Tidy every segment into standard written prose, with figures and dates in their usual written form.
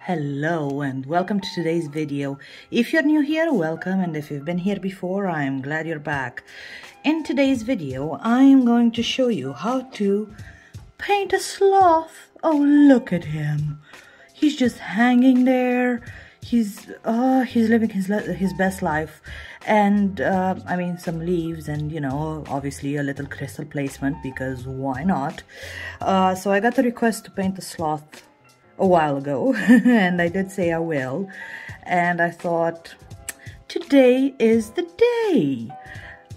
Hello and welcome to today's video. If you're new here, welcome, and if you've been here before, I'm glad you're back. In today's video, I'm going to show you how to paint a sloth. Oh, look at him. He's just hanging there. He's living his best life. And I mean, some leaves and, you know, obviously a little crystal placement, because why not? So I got a request to paint the sloth a while ago, and I did say I will, and I thought today is the day.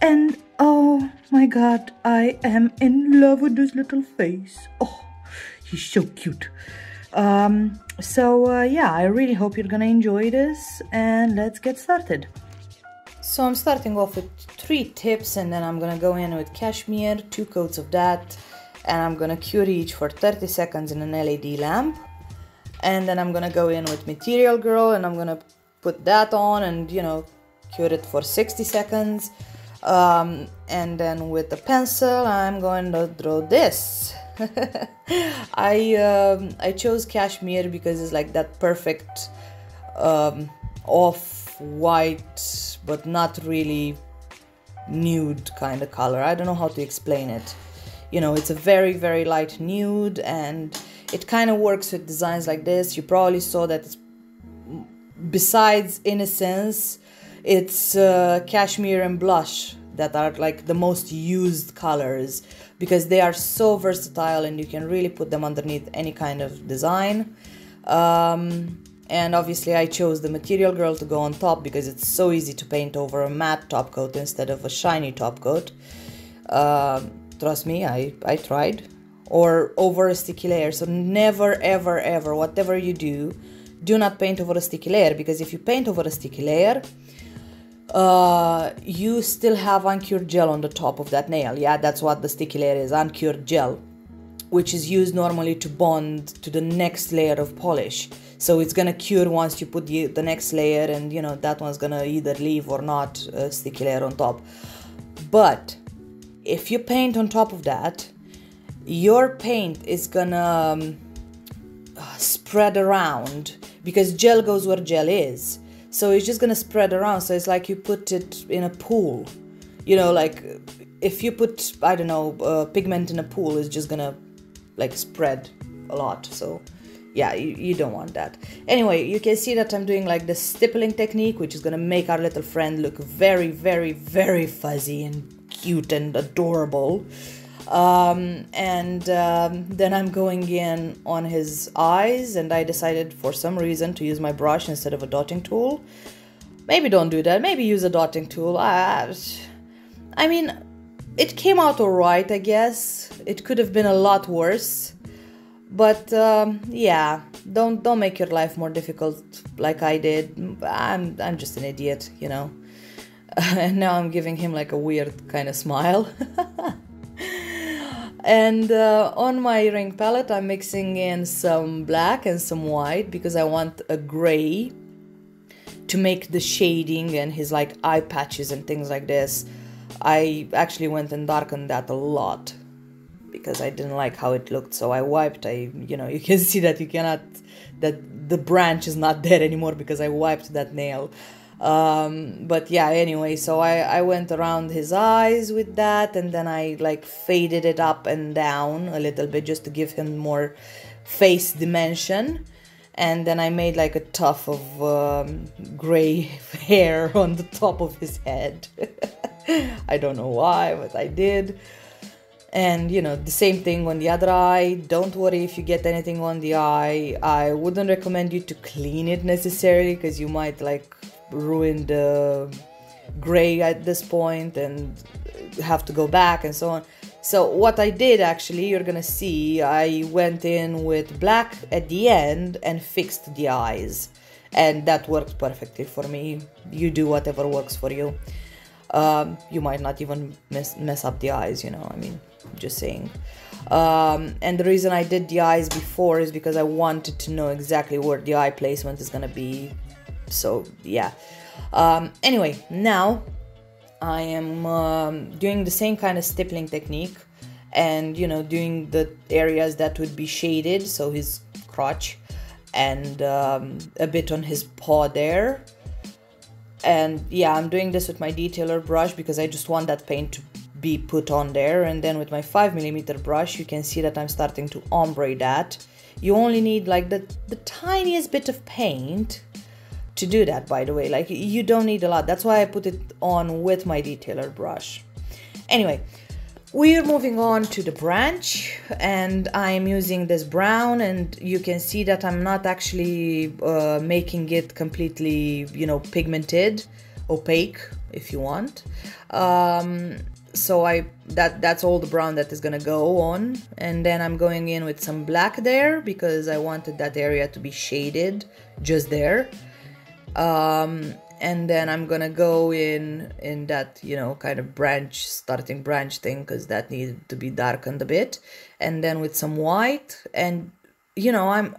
And oh my god, I am in love with this little face. Oh, he's so cute. Yeah, I really hope you're gonna enjoy this, and let's get started. So I'm starting off with 3 tips, and then I'm gonna go in with cashmere, 2 coats of that, and I'm gonna cure each for 30 seconds in an LED lamp. And then I'm gonna go in with Material Girl, and I'm gonna put that on and, you know, cure it for 60 seconds. And then with the pencil, I'm going to draw this. I chose cashmere because it's like that perfect off-white, but not really nude kind of color. I don't know how to explain it. You know, it's a very, very light nude, and it kind of works with designs like this. You probably saw that it's, besides Innocence, it's cashmere and blush that are like the most used colors, because they are so versatile and you can really put them underneath any kind of design. And obviously I chose the Material Girl to go on top because it's so easy to paint over a matte top coat instead of a shiny top coat. Trust me, I tried. Or over a sticky layer. So never, ever, ever, whatever you do, do not paint over a sticky layer, because if you paint over a sticky layer, you still have uncured gel on the top of that nail. Yeah, that's what the sticky layer is, uncured gel, which is used normally to bond to the next layer of polish. So it's gonna cure once you put the next layer, and you know, that one's gonna either leave or not a sticky layer on top. But if you paint on top of that, your paint is gonna spread around, because gel goes where gel is. So it's just gonna spread around. So it's like you put it in a pool. You know, like if you put, I don't know, pigment in a pool, it's just gonna like spread a lot. So yeah, you don't want that. Anyway, you can see that I'm doing like the stippling technique, which is gonna make our little friend look very, very, very fuzzy and cute and adorable. Then I'm going in on his eyes, and I decided for some reason to use my brush instead of a dotting tool. Maybe don't do that. Maybe use a dotting tool. I mean, it came out alright, I guess. It could have been a lot worse. But yeah, don't make your life more difficult like I did. I'm just an idiot, you know. And now I'm giving him like a weird kind of smile. And on my ring palette, I'm mixing in some black and some white, because I want a gray to make the shading and his like eye patches and things like this. I actually went and darkened that a lot because I didn't like how it looked. So I wiped, you know, you can see that that the branch is not there anymore because I wiped that nail. But yeah, anyway, so I went around his eyes with that, and then I like faded it up and down a little bit just to give him more face dimension. And then I made like a tuft of gray hair on the top of his head. I don't know why, but I did. And you know, the same thing on the other eye. Don't worry if you get anything on the eye. I wouldn't recommend you to clean it necessarily, because you might like ruin the gray at this point and have to go back and so on. So what I did, actually, you're gonna see, I went in with black at the end and fixed the eyes, and that worked perfectly for me. You do whatever works for you. You might not even mess up the eyes, you know, I mean, just saying. And the reason I did the eyes before is because I wanted to know exactly where the eye placement is gonna be. So yeah, anyway, now I am doing the same kind of stippling technique, and you know, doing the areas that would be shaded, so his crotch, and a bit on his paw there. And yeah, I'm doing this with my detailer brush because I just want that paint to be put on there. And then with my 5mm brush, you can see that I'm starting to ombre that. You only need like the tiniest bit of paint to do that, by the way. Like, you don't need a lot. That's why I put it on with my detailer brush. Anyway, we're moving on to the branch, and I'm using this brown, and you can see that I'm not actually making it completely, you know, pigmented, opaque, if you want. So that's all the brown that is gonna go on, and then I'm going in with some black there because I wanted that area to be shaded just there. And then I'm gonna go in that, you know, kind of starting branch thing, because that needed to be darkened a bit. And then with some white, and you know, I'm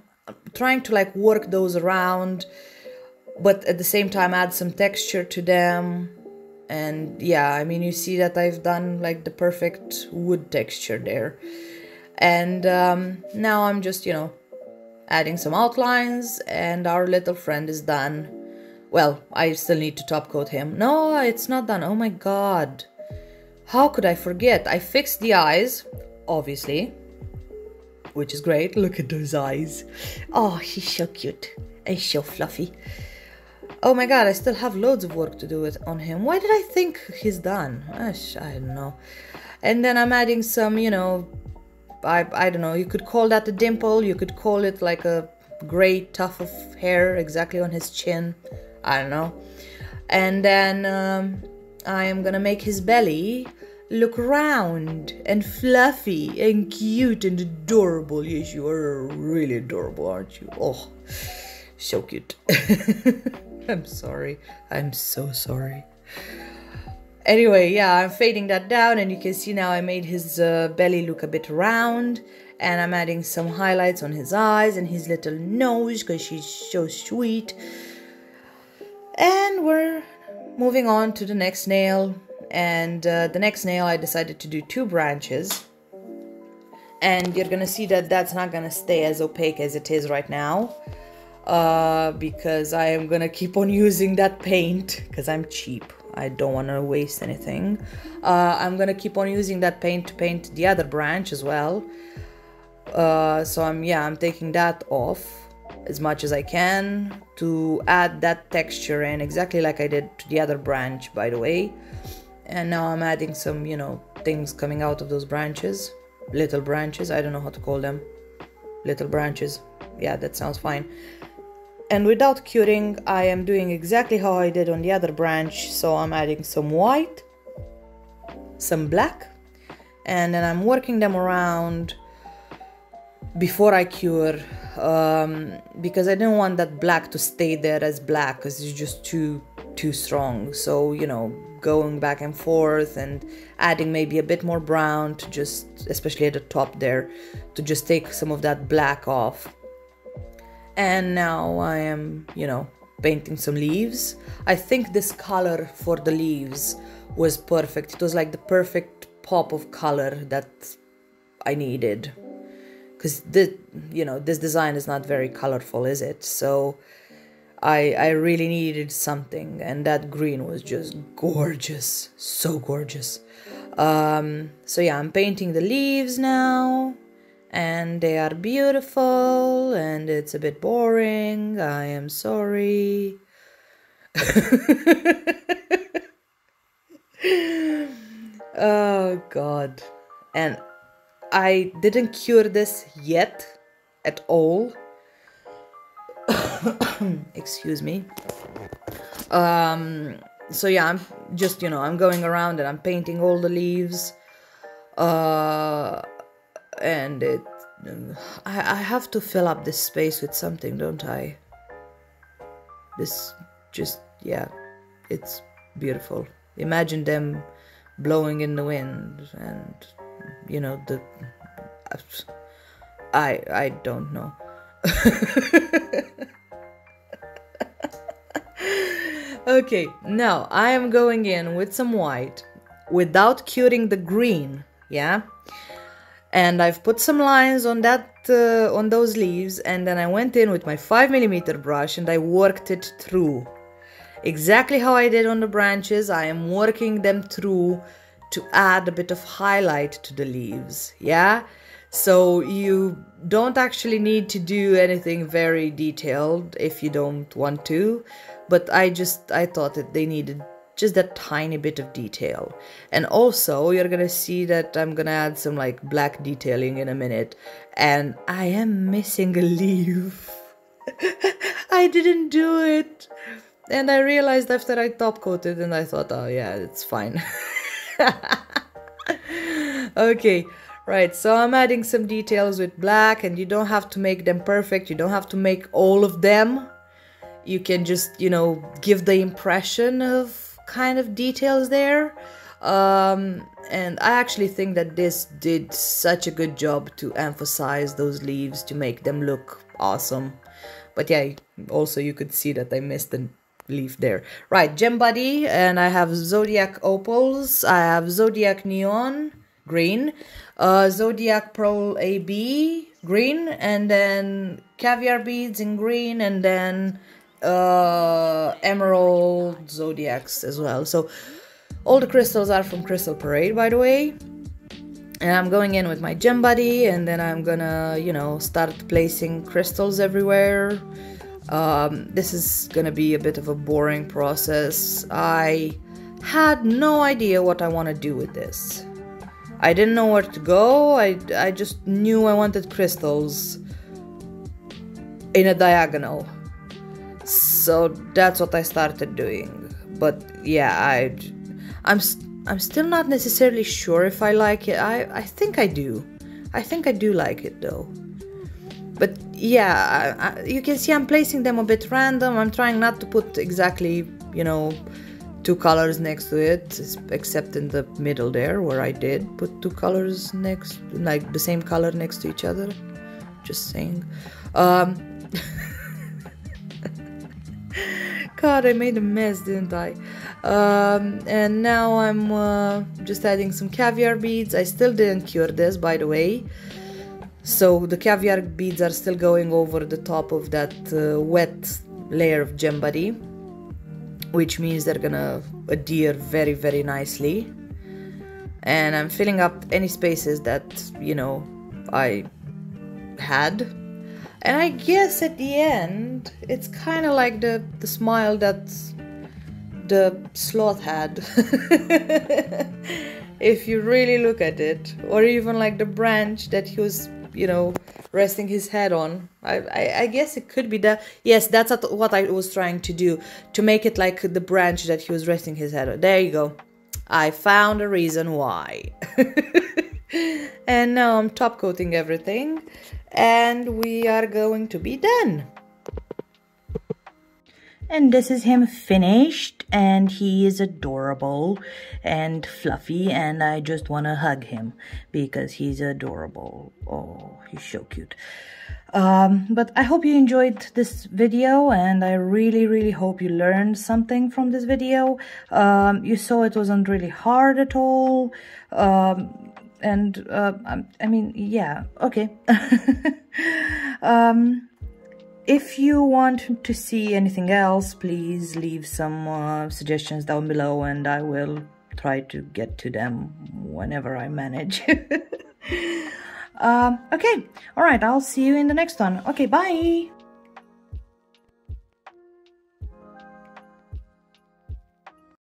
trying to like work those around, but at the same time add some texture to them. And yeah, I mean, you see that I've done like the perfect wood texture there. And now I'm just, you know, adding some outlines, and our little friend is done. Well, I still need to top coat him. No, it's not done. Oh my god. How could I forget? I fixed the eyes, obviously, which is great. Look at those eyes. Oh, he's so cute and so fluffy. Oh my god, I still have loads of work to do on him. Why did I think he's done? I don't know. And then I'm adding some, you know, I don't know, you could call that a dimple. You could call it like a gray tuft of hair exactly on his chin. I don't know. And then I am gonna make his belly look round and fluffy and cute and adorable. Yes, you are really adorable, aren't you? Oh, so cute. I'm sorry. I'm so sorry. Anyway, yeah, I'm fading that down, and you can see now I made his belly look a bit round, and I'm adding some highlights on his eyes and his little nose because she's so sweet. And we're moving on to the next nail, and the next nail I decided to do 2 branches, and you're gonna see that that's not gonna stay as opaque as it is right now, because I am gonna keep on using that paint because I'm cheap. I don't want to waste anything. I'm gonna keep on using that paint to paint the other branch as well. So I'm taking that off as much as I can to add that texture in, exactly like I did to the other branch, by the way. And now I'm adding some, you know, things coming out of those branches, little branches. I don't know how to call them. Little branches. Yeah, that sounds fine. And without curing, I am doing exactly how I did on the other branch. So I'm adding some white, some black, and then I'm working them around before I cure, because I didn't want that black to stay there as black because it's just too strong. So, you know, going back and forth and adding maybe a bit more brown to just, especially at the top there, to just take some of that black off. And now I am, you know, painting some leaves. I think this color for the leaves was perfect. It was like the perfect pop of color that I needed. Because this design is not very colorful, is it? So I really needed something, and that green was just gorgeous, so gorgeous. So yeah, I'm painting the leaves now, and they are beautiful, and it's a bit boring. I am sorry. Oh God. And I didn't cure this yet at all. Excuse me. So yeah, I'm just, you know, I'm going around and I'm painting all the leaves. And I have to fill up this space with something, don't I? This just, yeah, it's beautiful. Imagine them blowing in the wind, and you know, I don't know. Okay, now I am going in with some white without curing the green, yeah? And I've put some lines on that on those leaves, and then I went in with my 5mm brush and I worked it through. Exactly how I did on the branches, I am working them through to add a bit of highlight to the leaves, yeah? So you don't actually need to do anything very detailed if you don't want to, but I thought that they needed just that tiny bit of detail. And also you're gonna see that I'm gonna add some like black detailing in a minute, and I am missing a leaf. I didn't do it. And I realized after I top coated, and I thought, oh yeah, it's fine. Okay, right, so I'm adding some details with black, and you don't have to make them perfect. You don't have to make all of them. You can just, you know, give the impression of kind of details there. And I actually think that this did such a good job to emphasize those leaves, to make them look awesome. But yeah, also you could see that I missed the leaf there. Right, gem body, and I have Zodiac opals, I have Zodiac neon green, Zodiac pearl AB green, and then caviar beads in green, and then emerald zodiacs as well. So all the crystals are from Crystal Parade, by the way. And I'm going in with my gem body, and then I'm gonna, you know, start placing crystals everywhere. This is gonna be a bit of a boring process. I had no idea what I want to do with this. I didn't know where to go. I just knew I wanted crystals in a diagonal. So that's what I started doing. But yeah, I'm still not necessarily sure if I like it. I think I do. I think I do like it though. But yeah, you can see I'm placing them a bit random. I'm trying not to put exactly, you know, two colors next to it, except in the middle there where I did put two colors next, like the same color next to each other. Just saying. God, I made a mess, didn't I? And now I'm just adding some caviar beads. I still didn't cure this, by the way. So the caviar beads are still going over the top of that wet layer of gem body, which means they're gonna adhere very, very nicely. And I'm filling up any spaces that, you know, I had. And I guess at the end, it's kind of like the smile that the sloth had. If you really look at it. Or even like the branch that he was, you know, resting his head on. I guess it could be that. Yes, that's what I was trying to do. To make it like the branch that he was resting his head on. There you go. I found a reason why. And now I'm top coating everything. And we are going to be done. And this is him finished, and he is adorable and fluffy, and I just want to hug him because he's adorable. Oh, he's so cute. But I hope you enjoyed this video, and I really, really hope you learned something from this video. You saw it wasn't really hard at all. I mean, yeah, okay. If you want to see anything else, please leave some suggestions down below, and I will try to get to them whenever I manage. Okay, all right, I'll see you in the next one. Okay, bye.